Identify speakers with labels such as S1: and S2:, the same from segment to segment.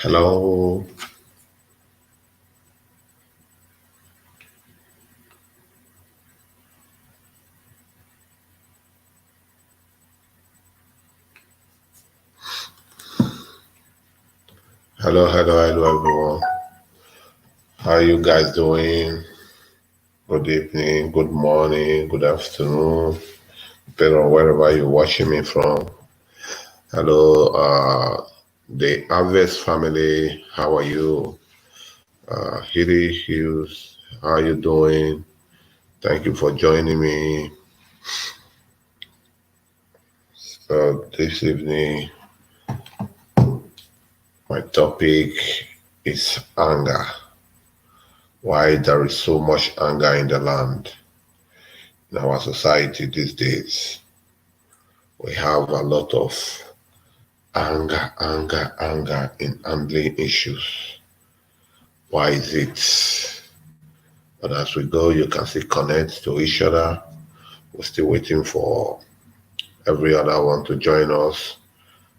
S1: Hello, hello, everyone. How you guys doing? Good evening, good morning, good afternoon, depending on wherever you're watching me from. Hello, the Harvest family. How are you? Hilly Hughes, how are you doing? Thank you for joining me this evening. My topic is anger. Why there is so much anger in the land, in our society these days. We have a lot of anger in handling issues. Why is it? But as we go, you can still connect to each other. We're still waiting for every other one to join us.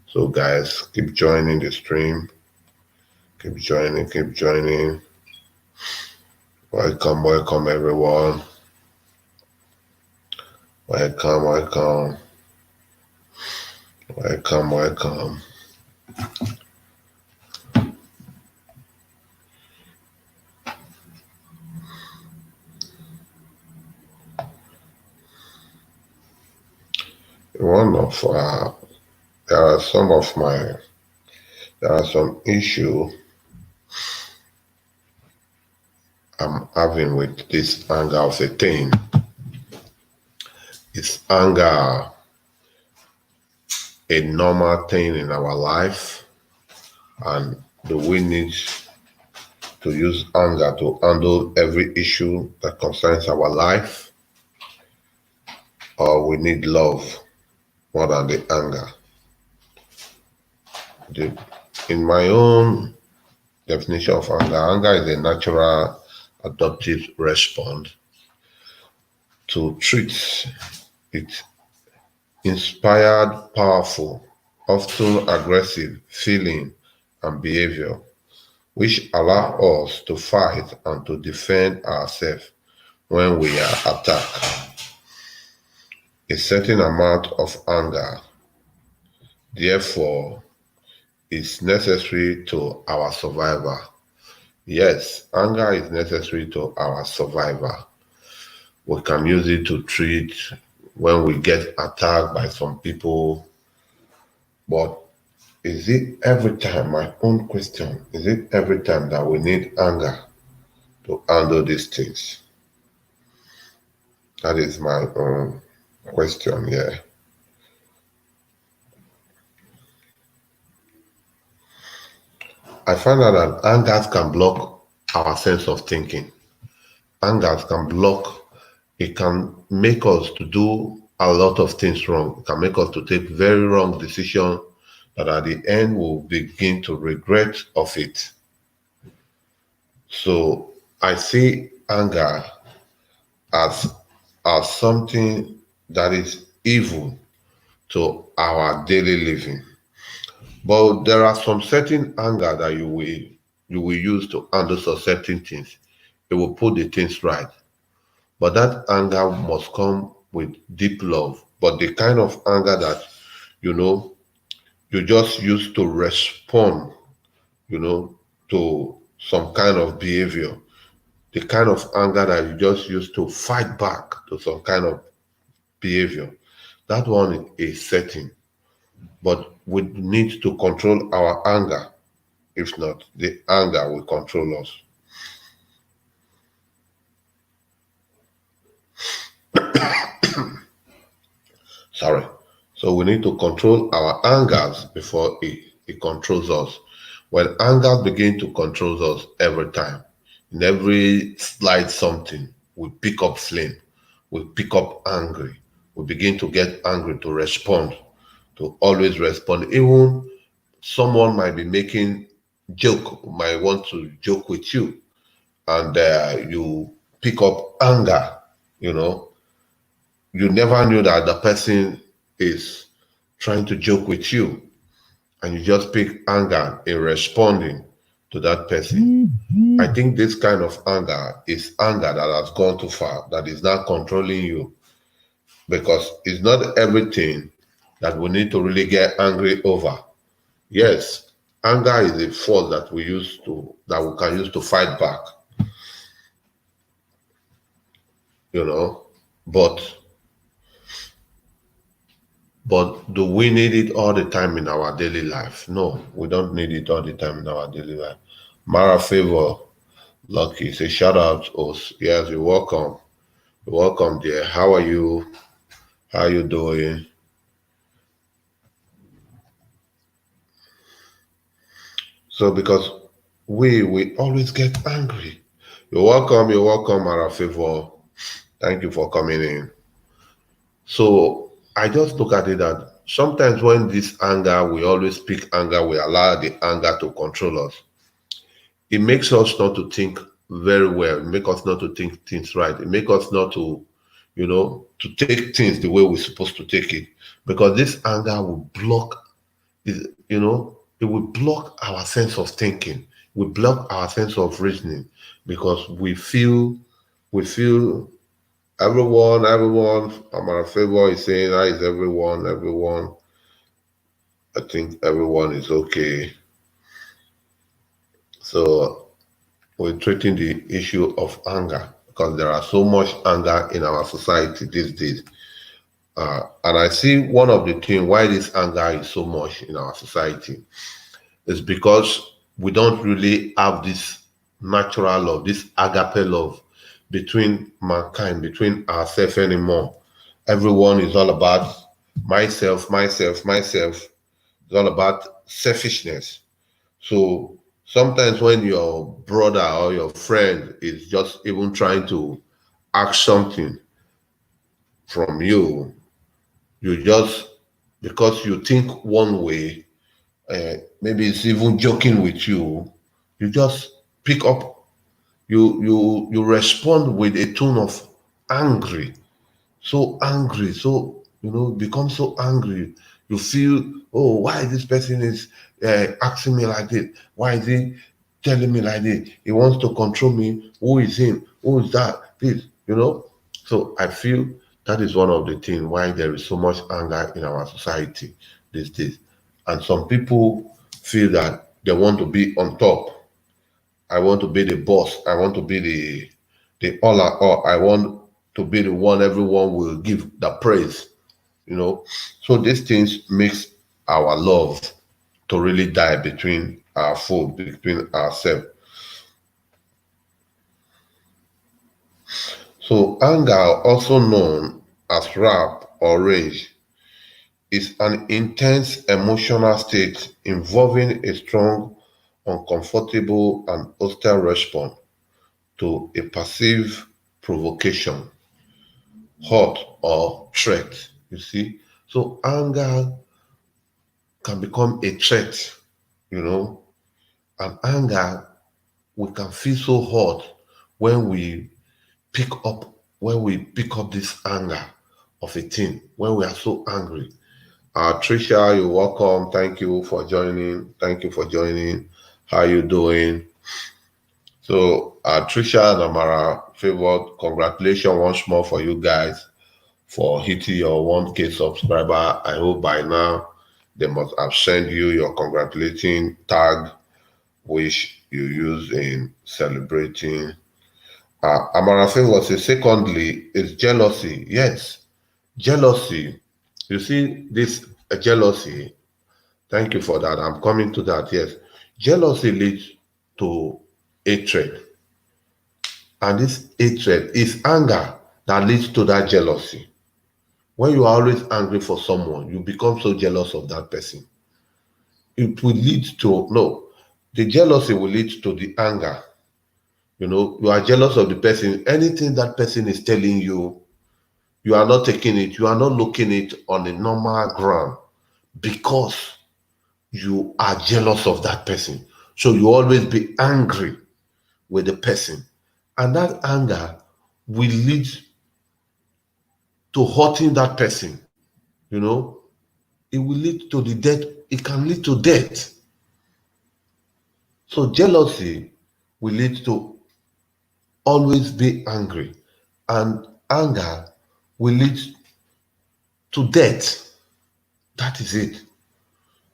S1: So, guys, keep joining the stream. Keep joining. Welcome, everyone. Welcome. One of there are some issue I'm having with this anger of a thing. Is anger a normal thing in our life? And do we need to use anger to handle every issue that concerns our life? Or we need love more than the anger? In my own definition of anger is a natural adaptive response to treat it inspired, powerful, often aggressive feeling and behavior, which allow us to fight and to defend ourselves when we are attacked. A certain amount of anger, therefore, is necessary to our survival. Yes, anger is necessary to our survival. We can use it to treat when we get attacked by some people, but is it every time? My own question, is it every time that we need anger to handle these things? That is my own question, yeah. I find out that anger can block our sense of thinking. Anger can block, it can make us to do a lot of things wrong. It can make us to take very wrong decisions that at the end we'll begin to regret of it. So I see anger as something that is evil to our daily living. But there are some certain anger that you will use to handle some certain things. It will put the things right. But that anger must come with deep love. But the kind of anger that you know you just use to respond, to some kind of behavior. The kind of anger that you just use to fight back to some kind of behavior. That one is setting. But we need to control our anger. If not, the anger will control us. Sorry. So we need to control our angers before it controls us. When anger begins to control us every time, in every slight something, we pick up flame, we pick up angry, we begin to get angry to respond, to always respond. Even someone might be making joke, might want to joke with you, and you pick up anger, you know, you never knew that the person is trying to joke with you, and you just pick anger in responding to that person. I think this kind of anger is anger that has gone too far, that is not controlling you, because it's not everything that we need to really get angry over. Yes, anger is a force that we can use to fight back, you know. But do we need it all the time in our daily life? No, we don't need it all the time in our daily life. Mara Favor, Lucky, say shout out us. Yes, you're welcome. You're welcome, dear. How are you? How you doing? So because we always get angry. You're welcome, Mara Favor. Thank you for coming in. So I just look at it that sometimes when this anger, we always pick anger, we allow the anger to control us. It makes us not to think very well. It makes us not to think things right. It makes us not to, to take things the way we're supposed to take it. Because this anger will block, it will block our sense of thinking. We block our sense of reasoning because we feel everyone, I'm in favor is saying, how is everyone. I think everyone is okay. So we're treating the issue of anger because there are so much anger in our society these days. And I see one of the things why this anger is so much in our society is because we don't really have this natural love, this agape love between mankind, between ourselves anymore. Everyone is all about myself, myself, myself. It's all about selfishness. So sometimes when your brother or your friend is just even trying to ask something from you, you just, because you think one way, maybe it's even joking with you, you just pick up, you respond with a tone of angry, so angry, so become so angry. You feel, oh, why this person is asking me like this? Why is he telling me like this? He wants to control me. Who is him? Who is that? This. So I feel that is one of the things why there is so much anger in our society these days. And some people feel that they want to be on top. I want to be the boss. I want to be the all and all. I want to be the one everyone will give the praise. So these things makes our love to really die between our food, between ourselves. So anger, also known as wrath or rage, is an intense emotional state involving a strong, uncomfortable, and hostile response to a passive provocation, hurt, or threat. You see? So anger can become a threat, you know, and anger, we can feel so hot when we pick up this anger of a thing, when we are so angry. Trisha, you're welcome. Thank you for joining. Thank you for joining. How you doing? So, Trisha and Amara, favored, congratulations once more for you guys for hitting your 1K subscriber. I hope by now they must have sent you your congratulating tag, which you use in celebrating. Amara Favor says, secondly, is jealousy. Yes, jealousy. You see, this jealousy, thank you for that. I'm coming to that. Yes, jealousy leads to hatred. And this hatred is anger that leads to that jealousy. When you are always angry for someone, you become so jealous of that person. It will lead to, no, the jealousy will lead to the anger. You are jealous of the person. Anything that person is telling you, you are not taking it, you are not looking it on a normal ground because you are jealous of that person. So you always be angry with the person. And that anger will lead to hurting that person, you know. it will lead to the death. It can lead to death. So jealousy will lead to always be angry, and anger will lead to death. That is it.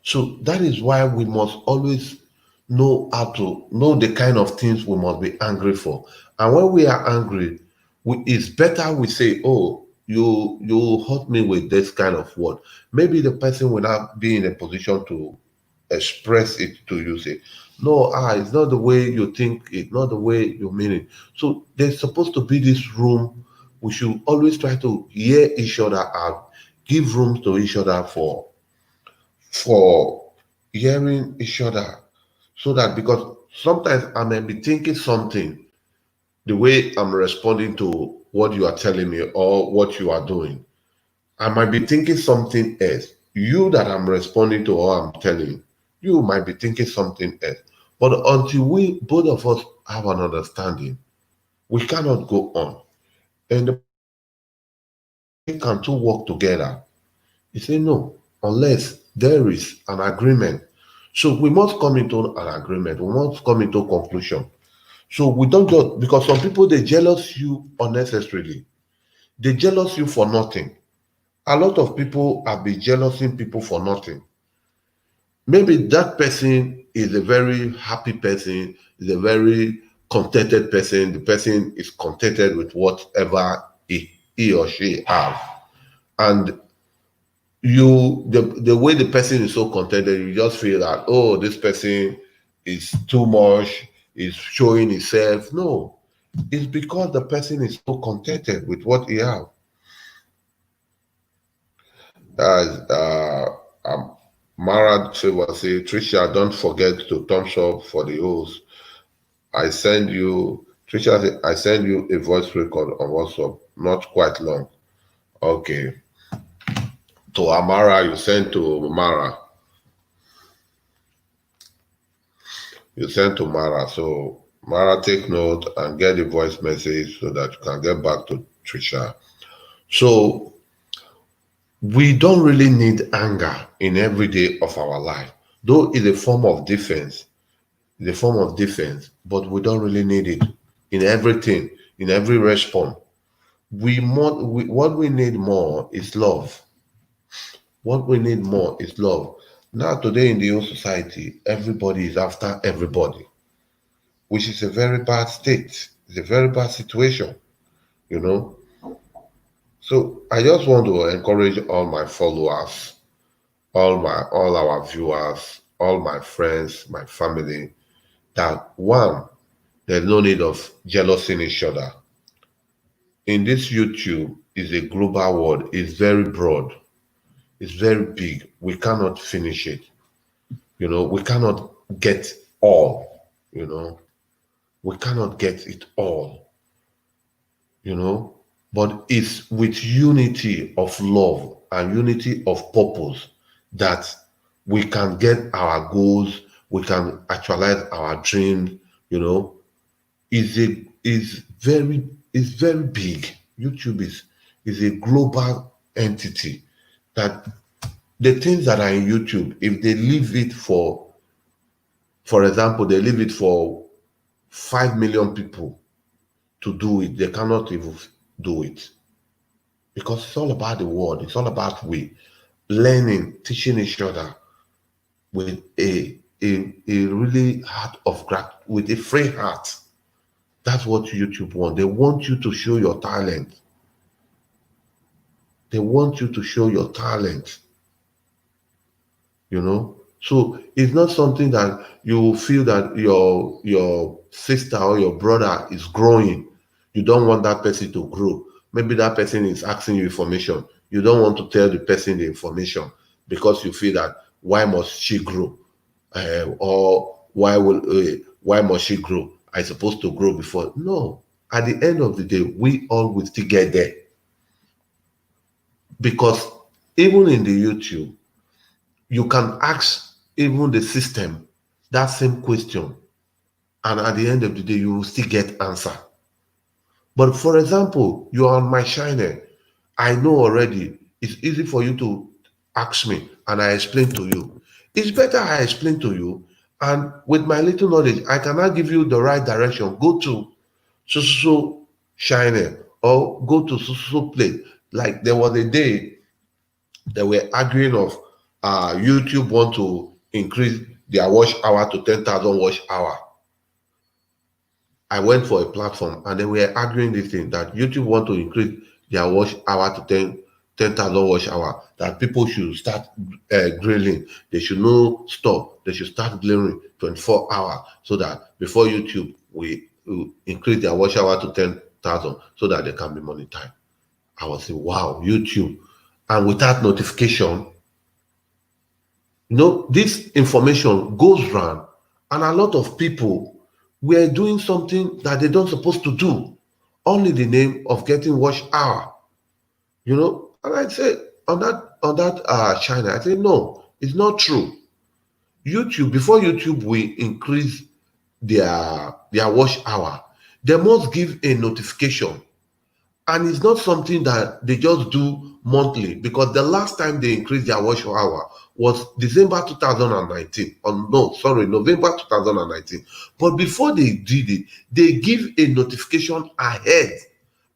S1: So that is why we must always know how to know the kind of things we must be angry for. And when we are angry, it's better we say, "Oh, you hurt me with this kind of word." Maybe the person will not be in a position to express it to you. Say, "No, it's not the way you think it, not the way you mean it." So there's supposed to be this room. We should always try to hear each other out, give room to each other for hearing each other, so that, because sometimes I may be thinking something the way I'm responding to what you are telling me or what you are doing, I might be thinking something else. You that I'm responding to or I'm telling you might be thinking something else. But until we both of us have an understanding, we cannot go on. And the can two work together? He said no, unless there is an agreement. So we must come into an agreement. We must come into conclusion. So we don't just, because some people they jealous you unnecessarily. They jealous you for nothing. A lot of people have been jealousing people for nothing. Maybe that person is a very happy person, is a very contented person. The person is contented with whatever he or she have. And the way the person is so contented, you just feel that, oh, this person is too much, is showing himself. No, it's because the person is so contented with what he have. uh, um, Mara Trevor say, Trisha, don't forget to thumbs up for the host. I send you, Trisha say, I send you a voice record on WhatsApp, not quite long. Okay. To Amara, you send to Mara. You send to Mara. So Mara, take note and get the voice message so that you can get back to Trisha. So we don't really need anger in every day of our life, though it's a form of defense. The form of defense, but we don't really need it in everything, in every response. What we need more is love. What we need more is love. Now, today in the whole society, everybody is after everybody, which is a very bad state. It's a very bad situation, you know. So I just want to encourage all my followers, all our viewers, all my friends, my family, that one, there's no need of jealousy in each other. In this YouTube is a global world, it's very broad, it's very big. We cannot finish it. We cannot get all, you know. We cannot get it all, you know. But it's with unity of love and unity of purpose that we can get our goals, we can actualize our dreams, you know. Is very big. YouTube is a global entity that the things that are in YouTube, if they leave it for example, they leave it for 5 million people to do it, they cannot even do it, because it's all about the world. It's all about we learning, teaching each other with a really heart of gratitude, with a free heart. That's what YouTube want. They want you to show your talent. They want you to show your talent, you know. So it's not something that you feel that your sister or your brother is growing. You don't want that person to grow. Maybe that person is asking you information. You don't want to tell the person the information because you feel that why must she grow, or why must she grow? I supposed to grow before. No. At the end of the day, we all will still get there, because even in the YouTube, you can ask even the system that same question, and at the end of the day, you will still get answer. But for example, you are on my channel, I know already. It's easy for you to ask me, and I explain to you. It's better I explain to you, and with my little knowledge, I cannot give you the right direction. Go to so channel or go to so place. Like there was a day they were arguing of YouTube want to increase their watch hour to 10,000 watch hour. I went for a platform and they were arguing this thing that YouTube want to increase their watch hour to 10,000 watch hour, that people should start grilling. They should not stop. They should start grilling 24 hours so that before YouTube will increase their watch hour to 10,000 so that they can be monetized. I was saying, wow, YouTube. And without notification, this information goes round, and a lot of people were doing something that they don't supposed to do, only the name of getting watch hour. And I said on that channel, I said no, it's not true. YouTube, before YouTube will increase their watch hour, they must give a notification. And it's not something that they just do monthly, because the last time they increased their watch hour was December 2019. November 2019. But before they did it, they give a notification ahead.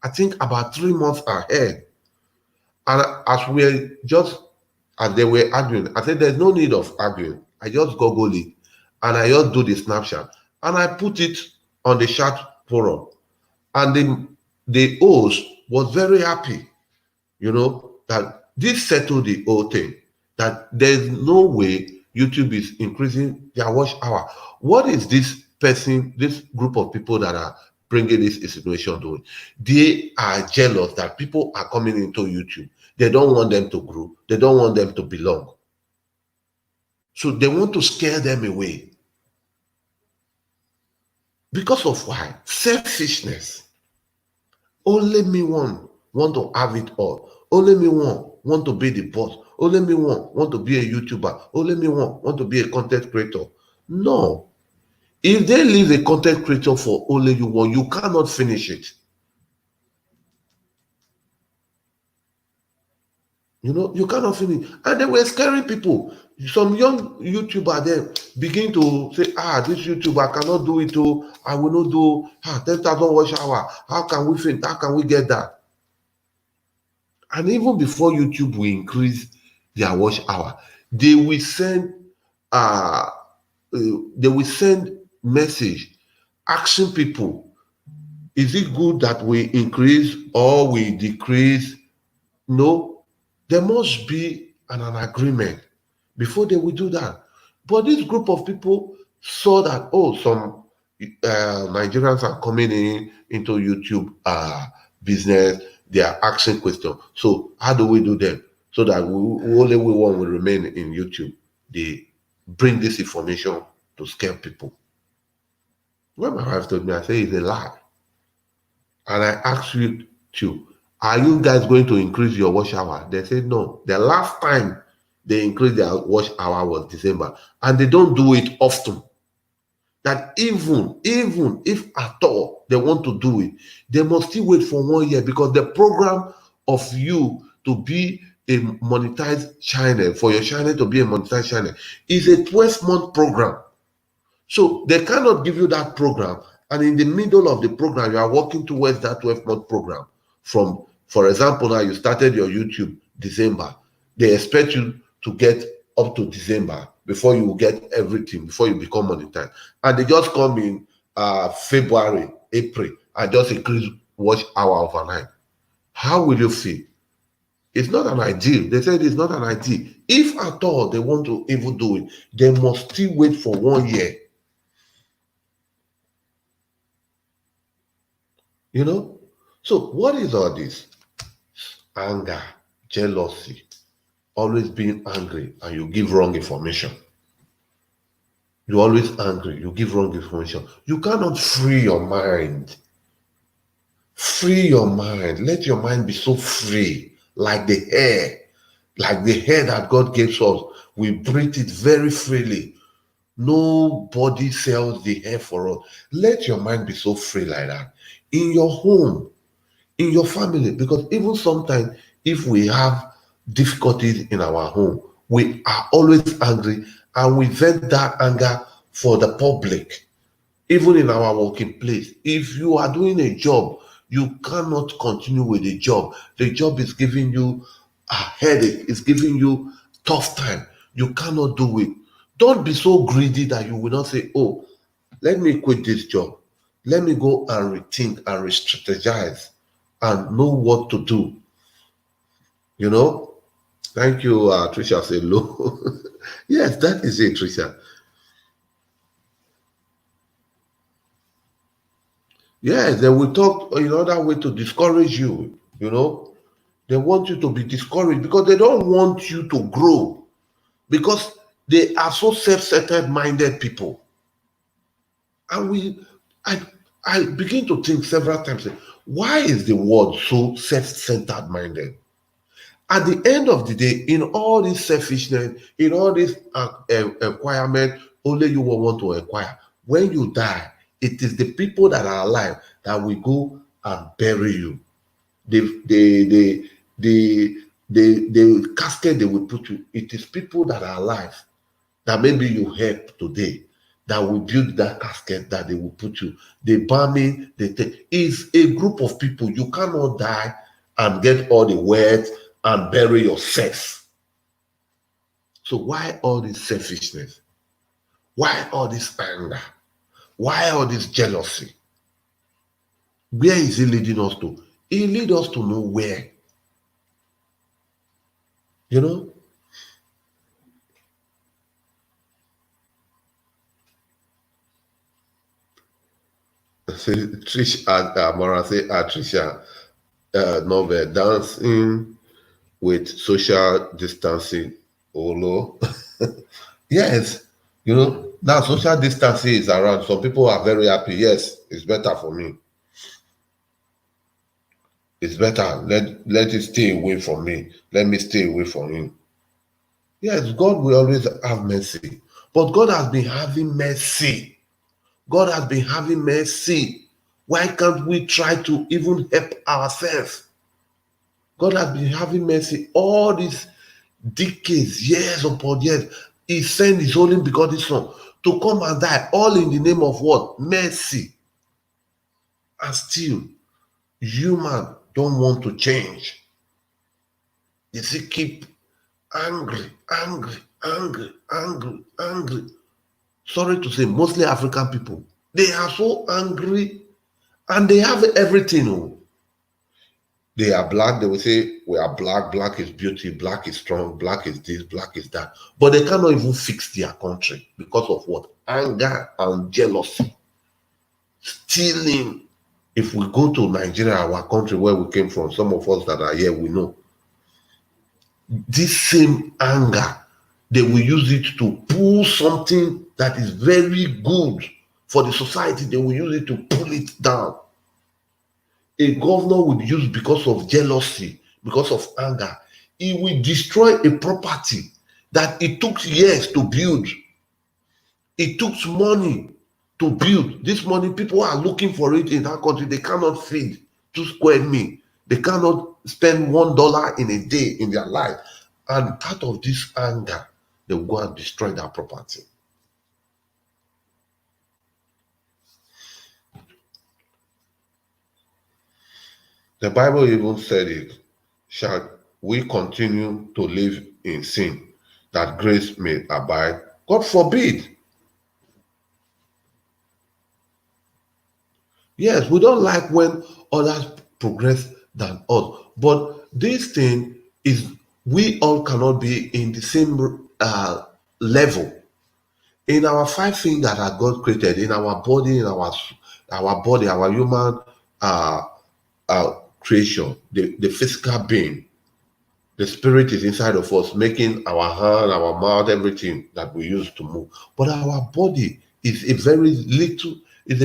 S1: I think about 3 months ahead. And as they were arguing, I said there's no need of arguing. I just Google it and I just do the snapshot and I put it on the chat forum. And the host was very happy, that this settled the whole thing, that there's no way YouTube is increasing their watch hour. What is this group of people that are bringing this insinuation doing? They are jealous that people are coming into YouTube. They don't want them to grow. They don't want them to belong. So they want to scare them away. Because of why? Selfishness. Only me want to have it all. Only me want to be the boss. Only me want to be a YouTuber. Only me want to be a content creator. No. If they leave a content creator for only you cannot finish it. You cannot finish. And they were scaring people. Some young YouTuber there begin to say, this YouTuber cannot do it. I will not do 10,000 watch hour. How can we finish? How can we get that? And even before YouTube will increase their watch hour, they will send message asking people, is it good that we increase or we decrease? No, there must be an agreement before they will do that. But this group of people saw that, some Nigerians are coming into YouTube business. They are asking questions. So how do we do them so that only we one will remain in YouTube? They bring this information to scare people. When my wife told me, I say it's a lie. And I asked you too, are you guys going to increase your watch hour? They said no. The last time they increased their watch hour was December. And they don't do it often. That even if at all they want to do it, they must still wait for 1 year, because the program of you to be a monetized channel, for your channel to be a monetized channel, is a 12-month program. So they cannot give you that program, and in the middle of the program, you are working towards that 12-month program. From, for example, now you started your YouTube December. They expect you to get up to December before you get everything, before you become monetized. And they just come in February, April, and just increase watch hour overnight. How will you feel? It's not an ideal. They said it's not an ideal. If at all they want to even do it, they must still wait for 1 year. So what is all this? Anger, jealousy, always being angry, and you give wrong information. You're always angry, you give wrong information. You cannot free your mind. Free your mind. Let your mind be so free, like the air that God gave us. We breathe it very freely. Nobody sells the air for us. Let your mind be so free like that. In your home, in your family, because even sometimes if we have difficulties in our home, We are always angry, and we vent that anger for the public. Even in our working place, if you are doing a job, you cannot continue with the job. The job is giving you a headache, it's giving you tough time. You cannot do it. Don't be so greedy that you will not say, oh, let me quit this job. Let me go and rethink and re-strategize and know what to do. You know? Thank you, Trisha. Say low. Yes, that is it, Trisha. Yes, they will talk in other way to discourage you. You know, they want you to be discouraged because they don't want you to grow, because they are so self-centered minded people. And I, I begin to think several times, why is the world so self-centered minded? At the end of the day, in all this selfishness, in all this acquirement, only you will want to acquire. When you die, it is the people that are alive that will go and bury you. The casket they will put you, it is people that are alive that maybe you help today that will build that casket that they will put you. The bombing, they take is a group of people. You cannot die and get all the wealth and bury yourself. So why all this selfishness? Why all this anger? Why all this jealousy? Where is it leading us to? It leads us to nowhere. You know? Say Trish Amara say Trisha novel dancing with social distancing. Olo. Yes, you know, now social distancing is around. Some people are very happy. Yes, it's better for me. It's better. Let it stay away from me. Let me stay away from him. Yes, God will always have mercy. But God has been having mercy. God has been having mercy. Why can't we try to even help ourselves? God has been having mercy all these decades, years upon years. He sent his only begotten son to come and die, all in the name of what? Mercy. And still, human don't want to change. They say keep angry, angry, angry, angry, angry. Sorry to say, mostly African people, they are so angry and they have everything. Oh. They are black, they will say, we are black, black is beauty, black is strong, black is this, black is that. But they cannot even fix their country because of what? Anger and jealousy. Stealing. If we go to Nigeria, our country where we came from, some of us that are here, we know. This same anger, they will use it to pull something that is very good for the society. They will use it to pull it down. A governor would use because of jealousy, because of anger. He will destroy a property that it took years to build. It took money to build. This money, people are looking for it in that country. They cannot feed 2 square meals. They cannot spend $1 in a day in their life. And out of this anger, they will go and destroy that property. The Bible even said it. Shall we continue to live in sin that grace may abide? God forbid. Yes, we don't like when others progress than us. But this thing is, we all cannot be in the same level. In our 5 fingers that God created, in our body, in our body, our human uh, creation, the physical being, the spirit is inside of us, making our hand, our mouth, everything that we use to move. But our body is a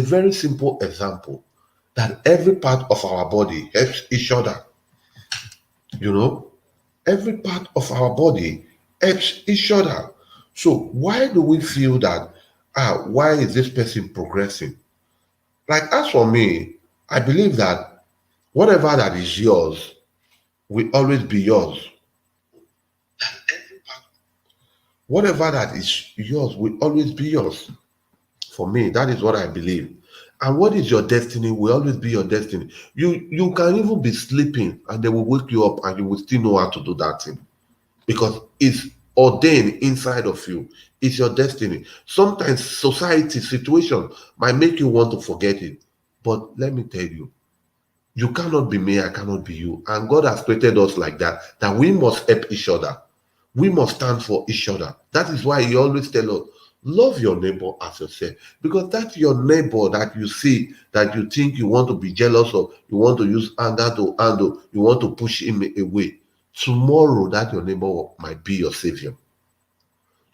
S1: very simple example that every part of our body helps each other. You know, every part of our body helps each other. So why do we feel that, why is this person progressing? Like, as for me, I believe that whatever that is yours will always be yours. Whatever that is yours will always be yours. For me, that is what I believe. And what is your destiny will always be your destiny. You can even be sleeping and they will wake you up and you will still know how to do that thing because it's ordained inside of you. It's your destiny. Sometimes society situation might make you want to forget it. But let me tell you, you cannot be me, I cannot be you. And God has created us like that, that we must help each other. We must stand for each other. That is why He always tell us, love your neighbor as yourself. Because that's your neighbor that you see, that you think you want to be jealous of, you want to use anger to handle, you want to push him away. Tomorrow, that your neighbor might be your savior.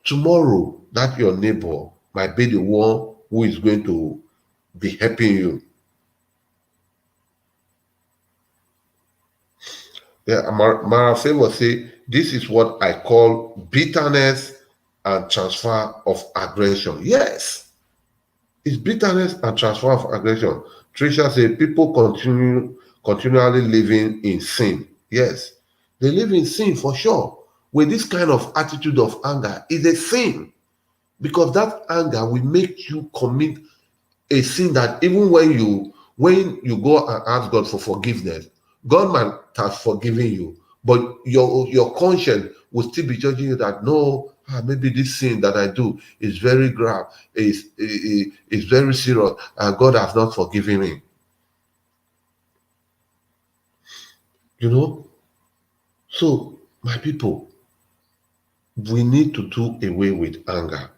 S1: Tomorrow, that your neighbor might be the one who is going to be helping you. Yeah, Marafé will say, this is what I call bitterness and transfer of aggression. Yes, it's bitterness and transfer of aggression. Trisha said, people continually living in sin. Yes, they live in sin for sure. With this kind of attitude of anger is a sin because that anger will make you commit a sin that even when you go and ask God for forgiveness, God might have forgiven you, but your conscience will still be judging you that no, maybe this sin that I do is very grave, is very serious, and God has not forgiven me. You know, so my people, we need to do away with anger.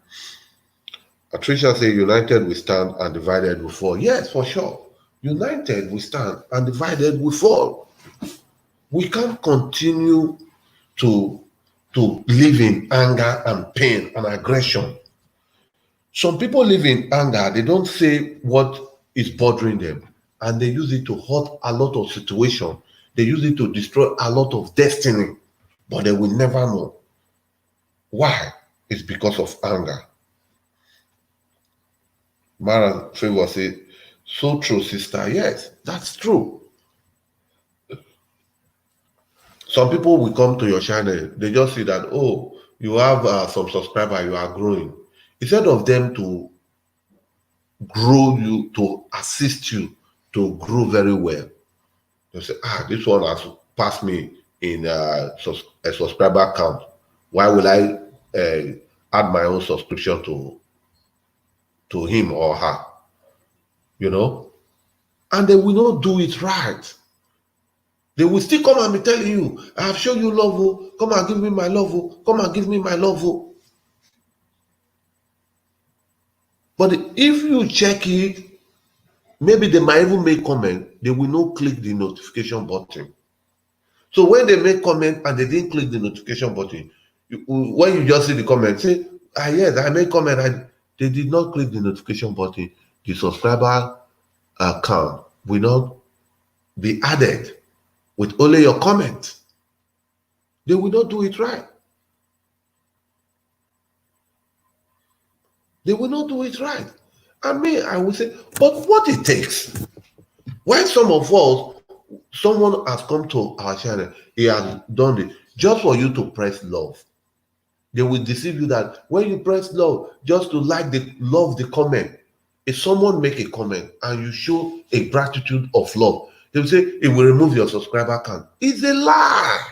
S1: Patricia say, united we stand and divided we fall. Yes, for sure. United we stand and divided we fall. We can't continue to live in anger and pain and aggression. Some people live in anger, they don't say what is bothering them, and they use it to hurt a lot of situations. They use it to destroy a lot of destiny, but they will never know why. It's because of anger. Mara Favor said, so true, sister. Yes, that's true. Some people will come to your channel, they just see that, oh, you have some subscriber, you are growing. Instead of them to grow you, to assist you to grow very well, they say, this one has passed me in a subscriber count. Why will I add my own subscription to him or her? You know? And they will not do it right. They will still come and be telling you, I have shown you love, oh, come and give me my love, oh, come and give me my love. Oh. But if you check it, maybe they might even make comment, they will not click the notification button. So when they make comment and they didn't click the notification button, when you just see the comment, say, yes, I made comment, they did not click the notification button, the subscriber account will not be added with only your comment. They will not do it right. They will not do it right. I mean, I will say, but what it takes, when some of us, someone has come to our channel, he has done it just for you to press love. They will deceive you that when you press love, just to like the comment. If someone make a comment and you show a gratitude of love, they will say it will remove your subscriber count. It's a lie.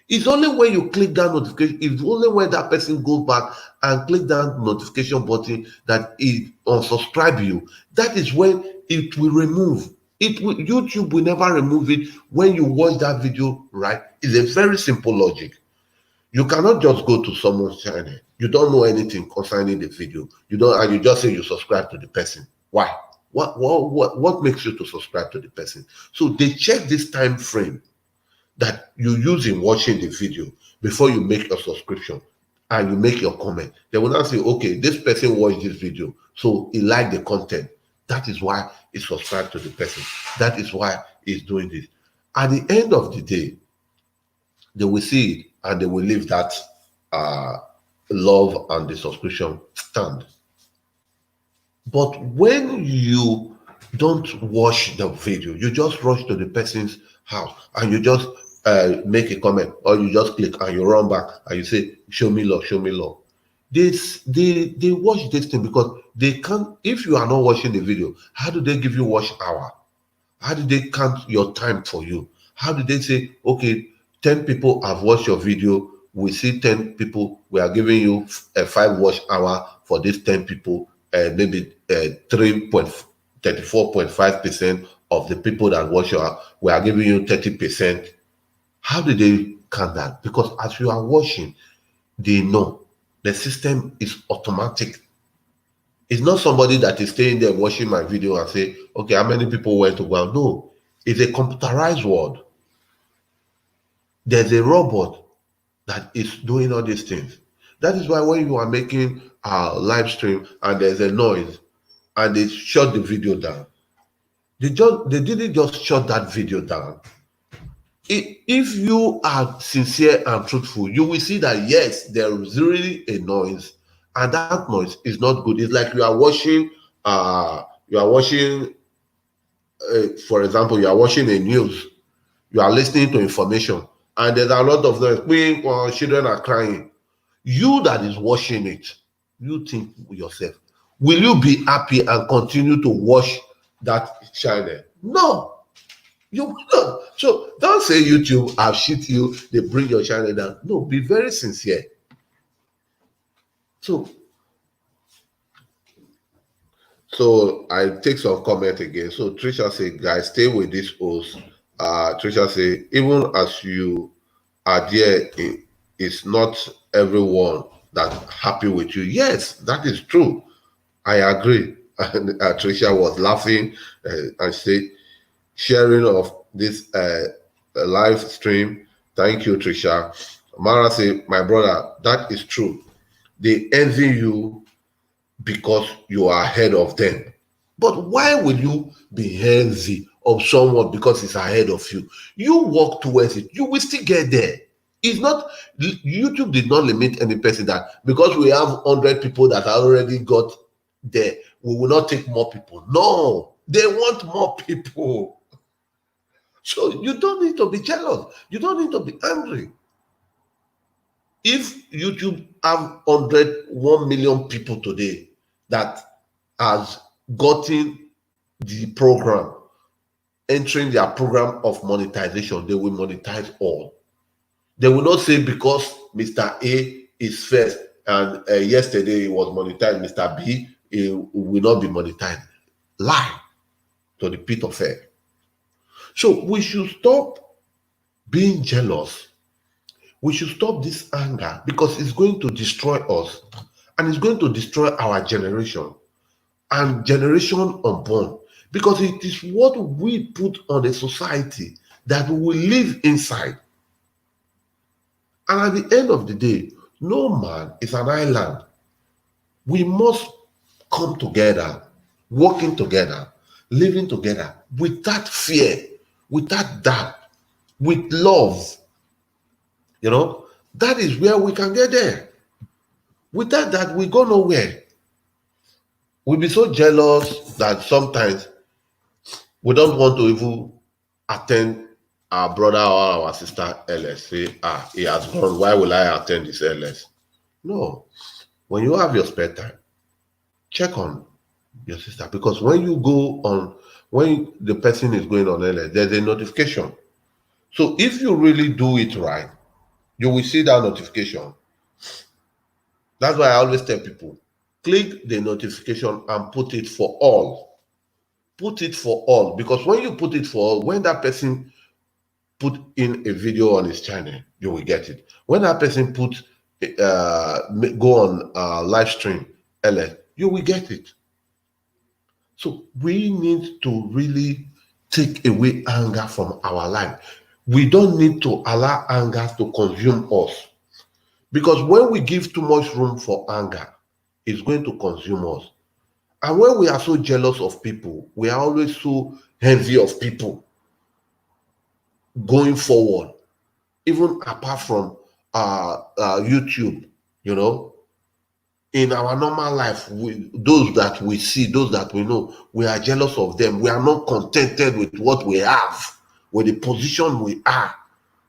S1: It's only when you click that notification, it's only when that person goes back and click that notification button that it unsubscribe you. That is when it will remove. YouTube will never remove it when you watch that video, right? It's a very simple logic. You cannot just go to someone's channel. You don't know anything concerning the video. You don't, and you just say you subscribe to the person. Why? What makes you to subscribe to the person? So they check this time frame that you use in watching the video before you make your subscription and you make your comment. They will now say, okay, this person watched this video, so he liked the content. That is why he subscribed to the person. That is why he's doing this. At the end of the day, they will see it and they will leave that love and the subscription stand. But when you don't watch the video, you just rush to the person's house and you just make a comment, or you just click and you run back and you say, show me love, show me love. They watch this thing because they can't. If you are not watching the video, how do they give you watch hour? How do they count your time for you? How do they say, okay, 10 people have watched your video, we see 10 people, we are giving you a 5 watch hour for these 10 people, maybe 34.5% of the people that watch your, we are giving you 30%. How do they count that? Because as you are watching, they know the system is automatic. It's not somebody that is staying there watching my video and say, okay, how many people went to go? No, it's a computerized world. There's a robot that is doing all these things. That is why when you are making a live stream and there's a noise and they shut the video down, they didn't just shut that video down. If you are sincere and truthful, you will see that yes, there is really a noise, and that noise is not good. It's like you are watching, for example, you are watching a news, you are listening to information, and there's a lot of noise. Children are crying. You that is watching it, you think yourself, will you be happy and continue to watch that channel? No, you will not. So don't say YouTube have shit you, they bring your channel down. No, be very sincere. So I take some comment again. So Trisha say, guys, stay with this host. Trisha say, even as you are there, it's not everyone that happy with you. Yes, that is true. I agree. And Trisha was laughing and say, sharing of this live stream. Thank you, Trisha. Mara say, my brother, that is true. They envy you because you are ahead of them. But why will you be envy of someone because it's ahead of you? You walk towards it. You will still get there. It's not, YouTube did not limit any person that because we have 100 people that already got there, we will not take more people. No, they want more people. So you don't need to be jealous. You don't need to be angry. If YouTube have 1 million people today that has gotten the program, entering their program of monetization, they will monetize all. They will not say because Mr. A is first and yesterday he was monetized, Mr. B will not be monetized. Lie to the pit of hell. So we should stop being jealous. We should stop this anger because it's going to destroy us and it's going to destroy our generation and generation unborn, because it is what we put on the society that we will live inside. And at the end of the day, no man is an island. We must come together, working together, living together without fear, without doubt, with love. You know, that is where we can get there. Without that, we go nowhere. We'll be so jealous that sometimes we don't want to even attend our brother or our sister LS. Say, he has gone. Why will I attend this LS? No. When you have your spare time, check on your sister, because when you go on, when the person is going on LS, there's a notification. So if you really do it right, you will see that notification. That's why I always tell people, click the notification and put it for all. Put it for all, because when you put it for all, when that person put in a video on his channel, you will get it. When that person put go on live stream, you will get it. So we need to really take away anger from our life. We don't need to allow anger to consume us, because when we give too much room for anger, it's going to consume us. And when we are so jealous of people, we are always so envy of people going forward, even apart from YouTube, you know, in our normal life, those that we see, those that we know, we are jealous of them. We are not contented with what we have, with the position we are.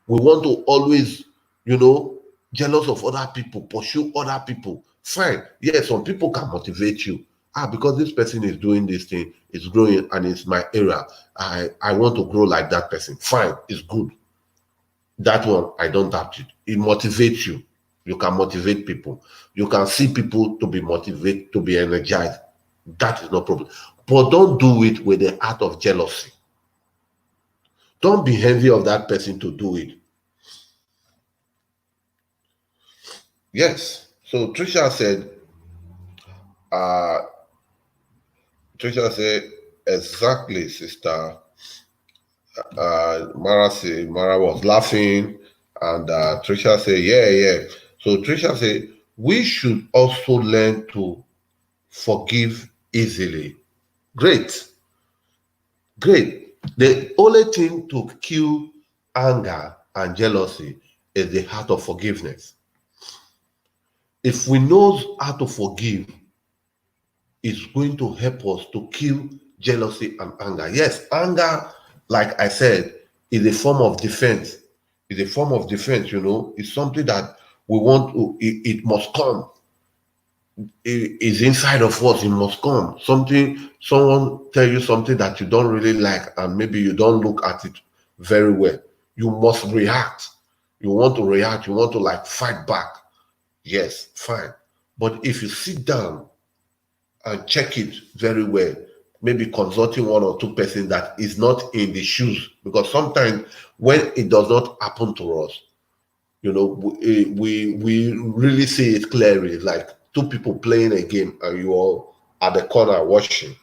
S1: We want to always, you know, jealous of other people, pursue other people. Fine. Yes, some people can motivate you. Because this person is doing this thing, it's growing, and it's my area. I want to grow like that person. Fine, it's good. That one, I don't doubt it. It motivates you. You can motivate people. You can see people to be motivated, to be energized. That is no problem. But don't do it with the heart of jealousy. Don't be envy of that person to do it. Yes. So uh, Trisha said, exactly, sister. Mara was laughing, and Trisha said, yeah, yeah. So Trisha said, we should also learn to forgive easily. Great, great. The only thing to kill anger and jealousy is the heart of forgiveness. If we know how to forgive, it's going to help us to kill jealousy and anger. Yes, anger, like I said, is a form of defense. It's a form of defense, you know. It's something that we want to, it must come. It is inside of us, it must come. Someone tell you something that you don't really like, and maybe you don't look at it very well. You must react. You want to react, you want to like fight back. Yes, fine. But if you sit down and check it very well, maybe consulting one or two persons that is not in the shoes, because sometimes when it does not happen to us, you know, we really see it clearly, like two people playing a game and you all at the corner watching.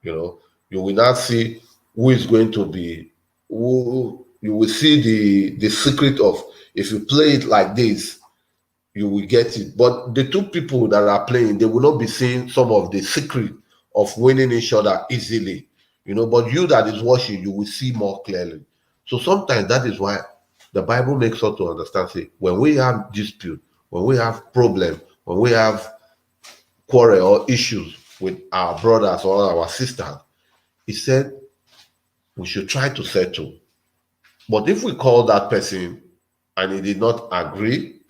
S1: You know, you will not see who is going to be, who you will see the secret of, if you play it like this, you will get it. But the two people that are playing, they will not be seeing some of the secret of winning each other easily. You know, but you that is watching, you will see more clearly. So sometimes that is why the Bible makes us to understand, say, when we have dispute, when we have problem, when we have quarrel or issues with our brothers or our sisters, he said we should try to settle. But if we call that person and he did not agree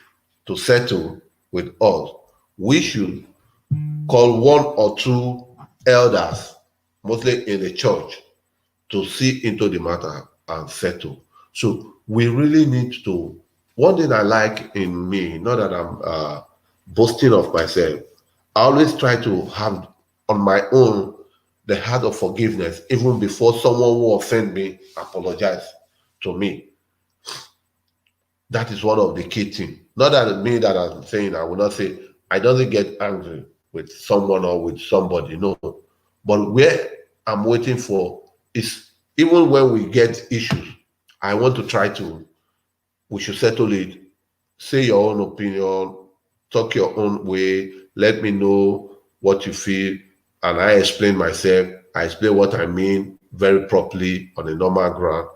S1: to settle with us, we should call one or two elders, mostly in the church, to see into the matter and settle. So we really need to. One thing I like in me, not that I'm boasting of myself, I always try to have on my own the heart of forgiveness, even before someone who offend me apologize to me. That is one of the key things. Not that me that I'm saying, I will not say I doesn't get angry with someone or with somebody, no. But where I'm waiting for is, even when we get issues, I want to try to, we should settle it. Say your own opinion, talk your own way, let me know what you feel, and I explain myself. I explain what I mean very properly on a normal ground.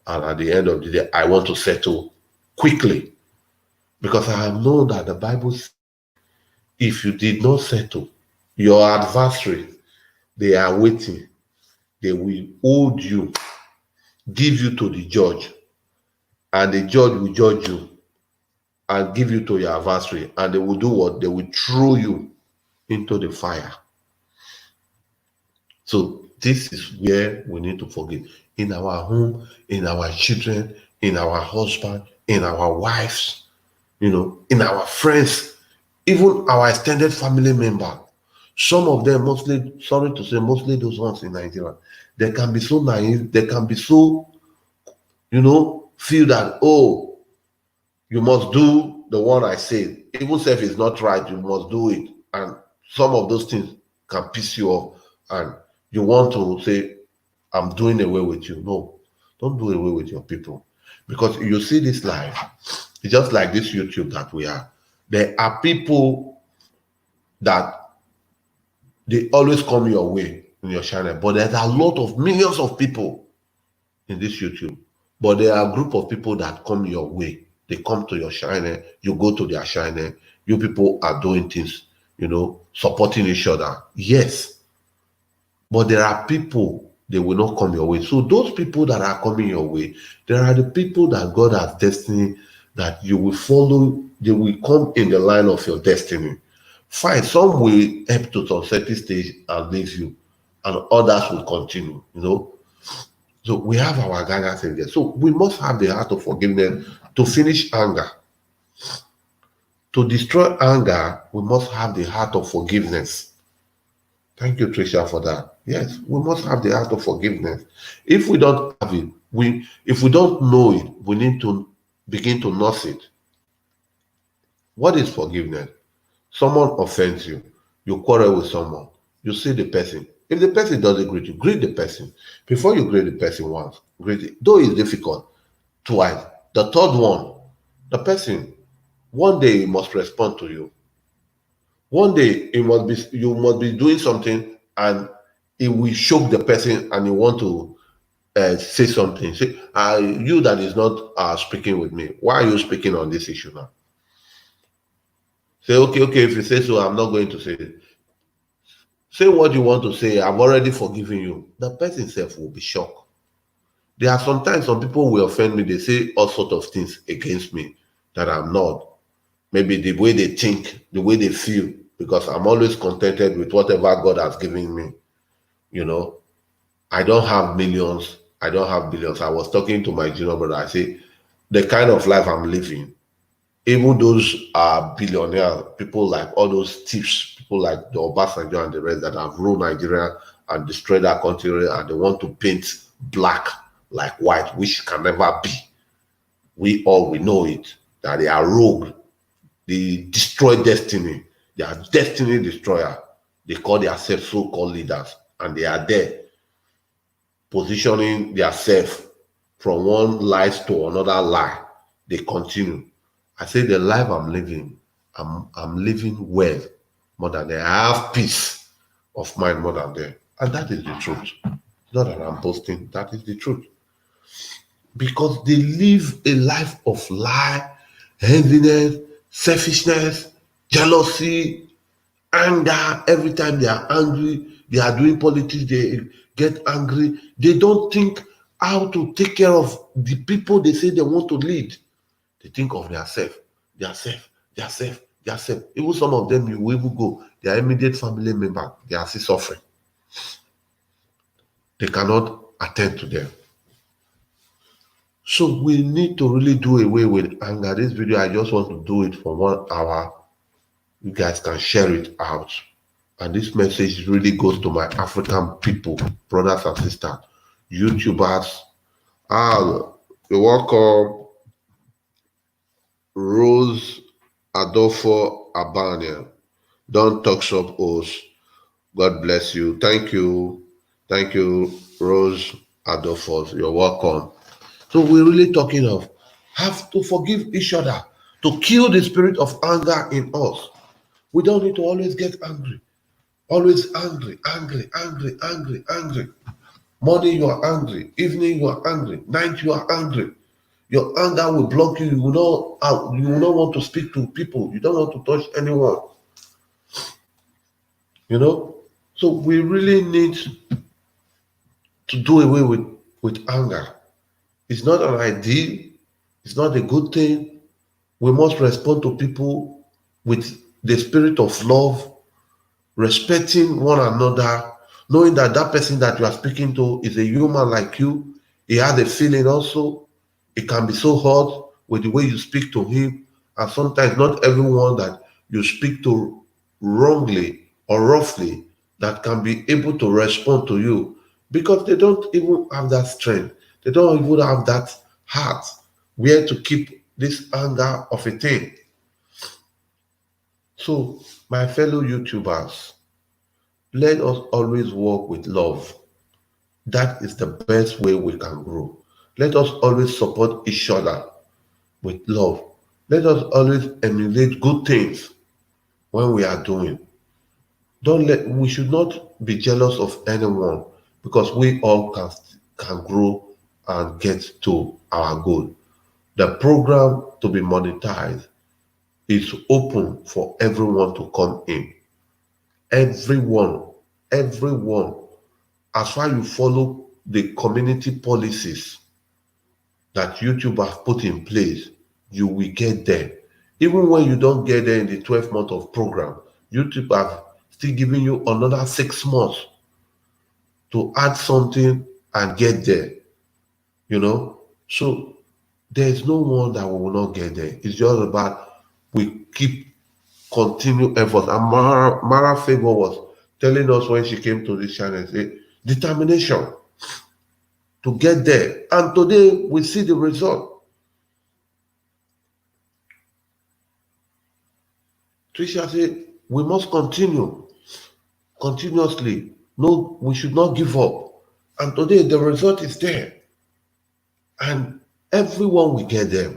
S1: And at the end of the day, I want to settle quickly, because I know that the Bible says, if you did not settle, your adversary, they are waiting. They will hold you, give you to the judge, and the judge will judge you and give you to your adversary, and they will do what? They will throw you into the fire. So this is where we need to forgive. In our home, in our children, in our husband, in our wives, you know, in our friends, even our extended family member. Some of them, mostly, sorry to say, mostly those ones in Nigeria, they can be so naive, they can be so, you know, feel that, oh, you must do the one I said. Even if it's not right, you must do it. And some of those things can piss you off. And you want to say, I'm doing away with you. No, don't do away with your people. Because you see this life, it's just like this YouTube that we are. There are people that they always come your way in your channel, but there's a lot of millions of people in this YouTube. But there are a group of people that come your way. They come to your channel, you go to their channel, you people are doing things, you know, supporting each other. Yes. But there are people they will not come your way. So those people that are coming your way, there are the people that God has destined that you will follow, they will come in the line of your destiny. Fine, some will help to some certain stage and leave you, and others will continue, So we have our guidance in there. So we must have the heart of forgiveness to finish anger. To destroy anger, we must have the heart of forgiveness. Thank you, Tricia, for that. Yes, we must have the heart of forgiveness. If we don't have it, if we don't know it, we need to begin to nurse it. What is forgiveness? Someone offends you, you quarrel with someone, you see the person. If the person doesn't greet the person. Before you greet the person once, greet it. Though it's difficult, twice. The third one, the person, one day he must respond to you. One day you must be doing something and it will shock the person and you want to say something. Say, you that is not speaking with me, why are you speaking on this issue now? Say, okay, if you say so, I'm not going to say it. Say what you want to say, I've already forgiven you. The person self will be shocked. There are sometimes some people will offend me, they say all sorts of things against me that I'm not. Maybe the way they think, the way they feel, because I'm always contented with whatever God has given me. I don't have millions, I don't have billions. I was talking to my junior brother, I say, the kind of life I'm living, even those billionaires, people like all those thieves, people like the Obasanjo and the rest that have ruled Nigeria and destroyed our country, and they want to paint black like white, which can never be. We know it, that they are rogue. They destroy destiny. They are destiny destroyer. They call themselves so-called leaders, and they are there positioning themselves from one lie to another lie. They continue. I say the life I'm living, I'm living well more than them. I have peace of mind more than them. And that is the truth. Not that I'm boasting, that is the truth. Because they live a life of lie, heaviness, selfishness, jealousy, anger. Every time they are angry, they are doing politics, they get angry. They don't think how to take care of the people they say they want to lead. They think of themselves, theirself. Even some of them, you will even go, their immediate family member, they are still suffering. They cannot attend to them. So we need to really do away with anger. This video, I just want to do it for 1 hour. You guys can share it out. And this message really goes to my African people, brothers and sisters, YouTubers. You're welcome. Rose Adolfo Abania. Don't talk shop host. God bless you. Thank you. Thank you, Rose Adolfo. You're welcome. So we're really talking of have to forgive each other to kill the spirit of anger in us. We don't need to always get angry. Always angry. Morning you are angry. Evening you are angry. Night you are angry. Your anger will block you. You will not want to speak to people. You don't want to touch anyone. So we really need to do away with anger. It's not an ideal. It's not a good thing. We must respond to people with the spirit of love, respecting one another, knowing that that person that you are speaking to is a human like you. He has a feeling also. It can be so hard with the way you speak to him. And sometimes not everyone that you speak to wrongly or roughly that can be able to respond to you, because they don't even have that strength. They don't even have that heart where to keep this anger of a thing. So, my fellow YouTubers, let us always work with love. That is the best way we can grow. Let us always support each other with love. Let us always emulate good things when we are doing. We should not be jealous of anyone, because we all can grow and get to our goal. The program to be monetized is open for everyone to come in. Everyone as far as you follow the community policies that YouTube have put in place, you will get there. Even when you don't get there in the 12 month of program, YouTube have still given you another 6 months to add something and get there. So there's no one that we will not get there. It's just about we keep continue effort. And Mara Favor was telling us when she came to this channel, say, determination to get there. And today we see the result. Trisha said, we must continue continuously. No, we should not give up. And today the result is there. And everyone will get there.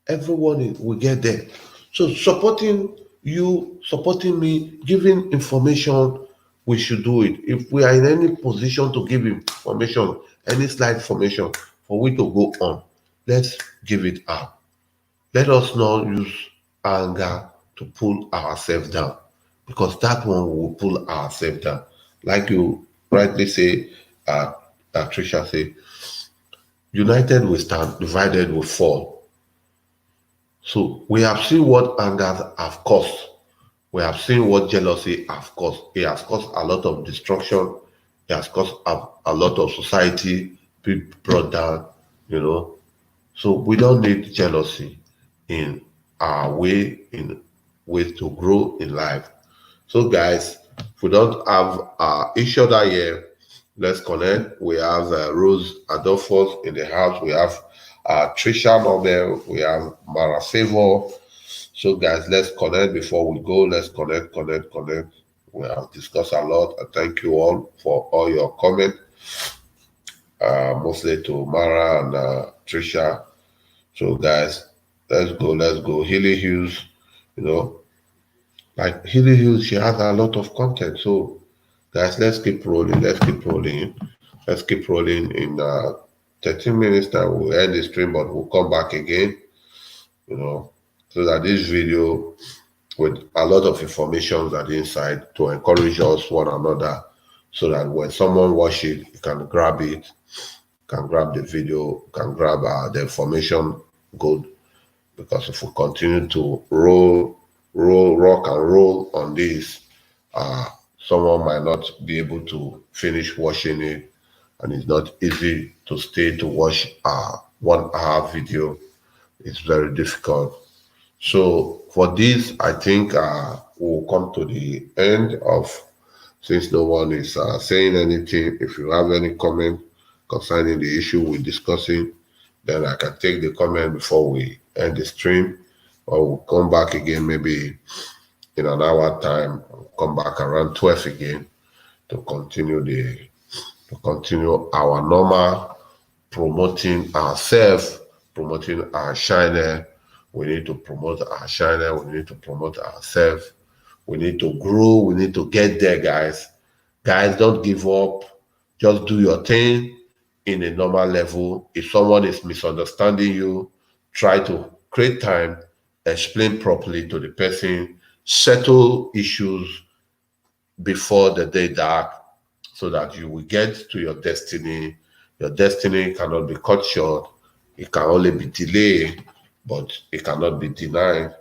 S1: Everyone will get there. So supporting you, supporting me, giving information, we should do it. If we are in any position to give information, any slight information for we to go on, let's give it up. Let us not use anger to pull ourselves down, because that one will pull ourselves down. Like you rightly say, Trisha say, united we stand, divided we fall. So we have seen what anger have caused. We have seen what jealousy have caused. It has caused a lot of destruction. It has caused a lot of society being brought down, So we don't need jealousy in our in ways to grow in life. So guys, if we don't have each other here, let's connect. We have Rose Adolphus in the house. We have Trisha Nobel. We have Mara Favor. So guys, let's connect before we go. Let's connect. We have discussed a lot. And thank you all for all your comments. Mostly to Mara and Trisha. So guys, let's go. Hilly Hughes, like Hilly Hughes, she has a lot of content. So guys, let's keep rolling. In 13 minutes now. We'll end the stream, but we'll come back again, so that this video with a lot of information that inside to encourage us one another, so that when someone watch it, you can grab it, can grab the video, can grab the information good. Because if we continue to rock and roll on this, someone might not be able to finish watching it, and it's not easy to stay to watch a 1 hour video. It's very difficult. So for this, I think we'll come to the end of, since no one is saying anything. If you have any comment concerning the issue we're discussing, then I can take the comment before we end the stream, or we'll come back again maybe in an hour time. We'll come back around 12 again to continue our normal promoting ourselves, promoting our channel. We need to promote our channel. We need to promote ourselves. We need to grow. We need to get there, guys. Guys, don't give up. Just do your thing in a normal level. If someone is misunderstanding you, try to create time, explain properly to the person, settle issues before the day dark, so that you will get to your destiny. Your destiny cannot be cut short. It can only be delayed, but it cannot be denied.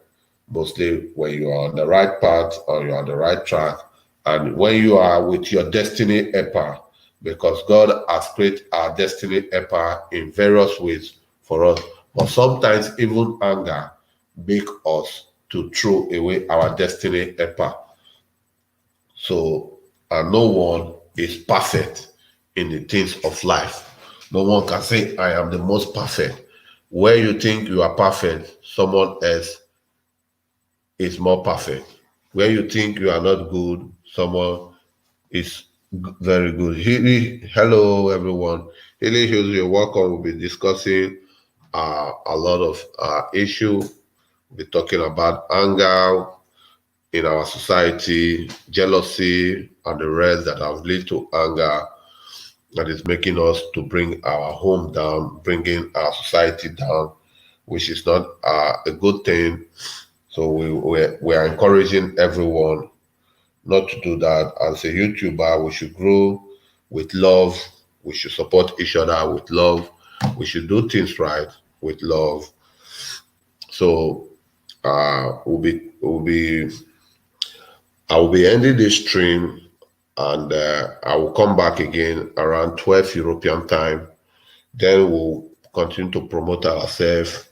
S1: Mostly when you are on the right path or you're on the right track, and when you are with your destiny helper, because God has created our destiny helper in various ways for us. But sometimes even anger make us to throw away our destiny helper. So no one is perfect in the things of life. No one can say, I am the most perfect. Where you think you are perfect, someone else is more perfect. Where you think you are not good, someone is very good. Hello, everyone. Hilly Hills, you're welcome. We'll be discussing a lot of issues. We'll be talking about anger in our society, jealousy, and the rest that have led to anger that is making us to bring our home down, bringing our society down, which is not a good thing. So we are encouraging everyone not to do that. As a YouTuber, we should grow. with love. We should support each other with love. We should do things right with love. So I will be ending this stream, and I will come back again around 12 European time. Then we'll continue to promote ourselves.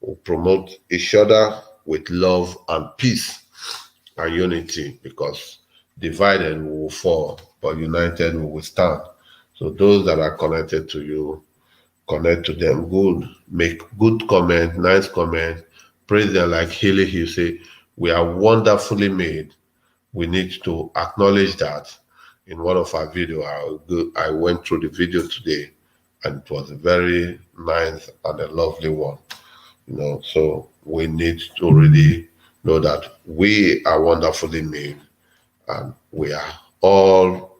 S1: We'll promote each other with love and peace and unity, because divided we will fall, but united we will stand. So those that are connected to you, connect to them good, make good comment, nice comment, praise them like Haley Hill say, we are wonderfully made. We need to acknowledge that. In one of our video, I went through the video today, and it was a very nice and a lovely one. So we need to really know that we are wonderfully made, and we are all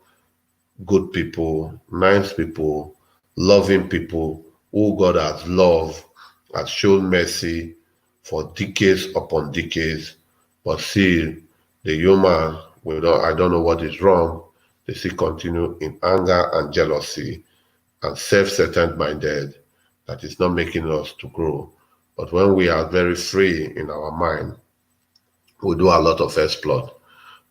S1: good people, nice people, loving people who God has loved, has shown mercy for decades upon decades. But see, the human, I don't know what is wrong. They still continue in anger and jealousy and self-centered minded, that is not making us to grow. But when we are very free in our mind, we'll do a lot of exploit.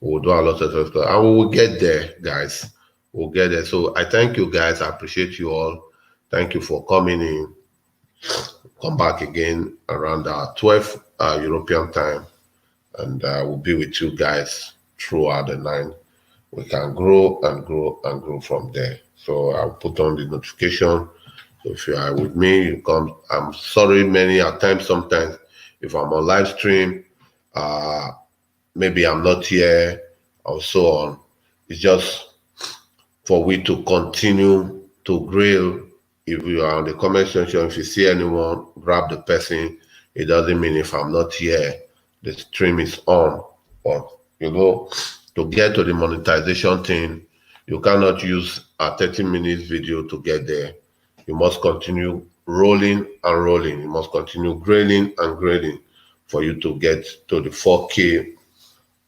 S1: We'll do a lot of exploit, and we will get there, guys. We'll get there. So I thank you, guys. I appreciate you all. Thank you for coming in. Come back again around 12 European time, and we'll be with you guys throughout the night. We can grow and grow and grow from there. So I'll put on the notification. So if you are with me, you come. I'm sorry, many at times, sometimes, if I'm on live stream, maybe I'm not here, or so on. It's just for we to continue to grill. If you are on the comment section, if you see anyone, grab the person. It doesn't mean if I'm not here, the stream is on. But to get to the monetization thing, you cannot use a 30-minute video to get there. You must continue rolling and rolling. You must continue grading and grading for you to get to the 4K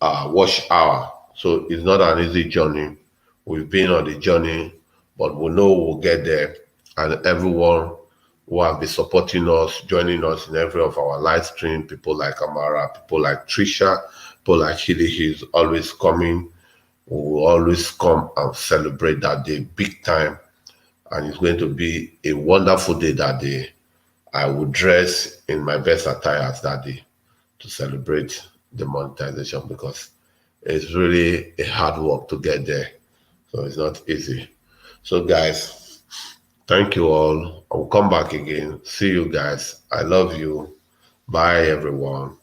S1: watch hour. So it's not an easy journey. We've been on the journey, but we know we'll get there. And everyone who have been supporting us, joining us in every of our live stream, people like Amara, people like Trisha, people like Hilly, he's always coming. We will always come and celebrate that day big time. And it's going to be a wonderful day that day. I will dress in my best attires that day to celebrate the monetization, because it's really a hard work to get there. So it's not easy. So guys, thank you all. I will come back again. See you guys. I love you. Bye everyone.